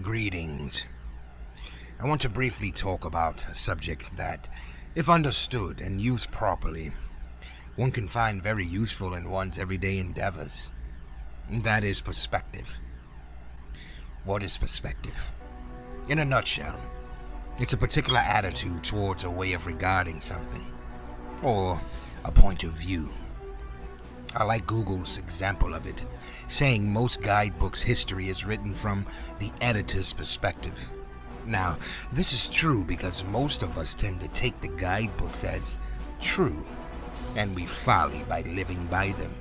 Greetings. I want to briefly talk about a subject that, if understood and used properly, one can find very useful in one's everyday endeavors. And that is perspective. What is perspective? In a nutshell, it's a particular attitude towards a way of regarding something, or a point of view. I like Google's example of it, saying most guidebooks' history is written from the editor's perspective. Now, this is true because most of us tend to take the guidebooks as true, and we folly by living by them.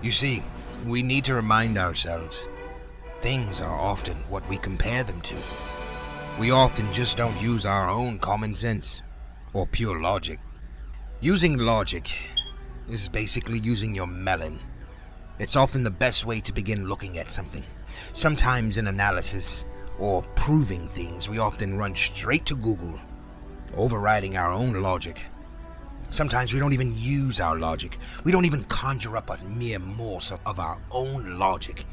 You see, we need to remind ourselves, things are often what we compare them to. We often just don't use our own common sense, or pure logic. Using logic is basically using your melon. It's often the best way to begin looking at something. Sometimes in analysis or proving things, we often run straight to Google, overriding our own logic. Sometimes we don't even use our logic. We don't even conjure up a mere morsel of our own logic.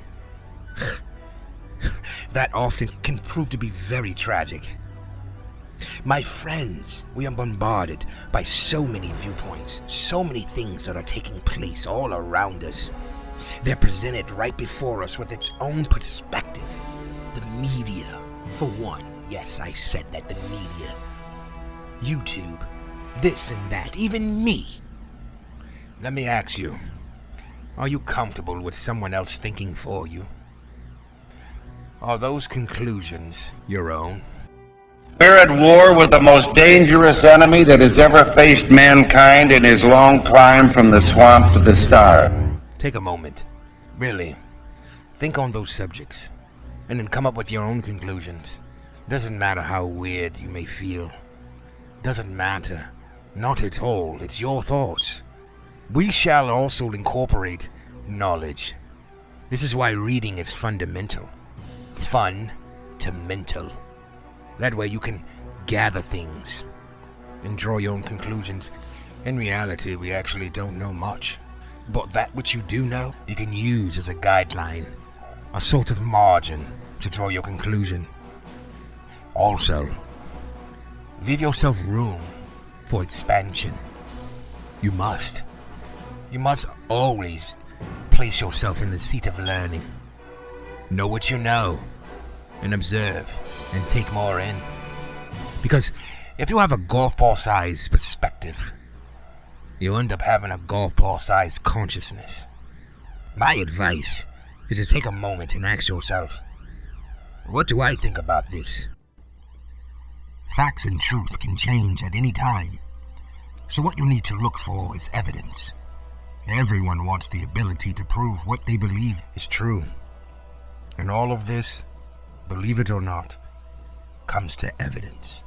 That often can prove to be very tragic. My friends, we are bombarded by so many viewpoints, so many things that are taking place all around us. They're presented right before us with its own perspective. The media, for one. Yes, I said that, the media. YouTube, this and that, even me. Let me ask you, are you comfortable with someone else thinking for you? Are those conclusions your own? We're at war with the most dangerous enemy that has ever faced mankind in his long climb from the swamp to the star. Take a moment. Really. Think on those subjects. And then come up with your own conclusions. Doesn't matter how weird you may feel. Doesn't matter. Not at all. It's your thoughts. We shall also incorporate knowledge. This is why reading is fundamental. Fun to mental. That way you can gather things and draw your own conclusions. In reality, we actually don't know much. But that which you do know, you can use as a guideline, a sort of margin to draw your conclusion. Also, leave yourself room for expansion. You must. You must always place yourself in the seat of learning. Know what you know, and observe, and take more in. Because if you have a golf ball-sized perspective, you'll end up having a golf ball-sized consciousness. My advice is to take a moment and ask yourself, what do I think about this? Facts and truth can change at any time, so what you need to look for is evidence. Everyone wants the ability to prove what they believe is true. And all of this, believe it or not, comes to evidence.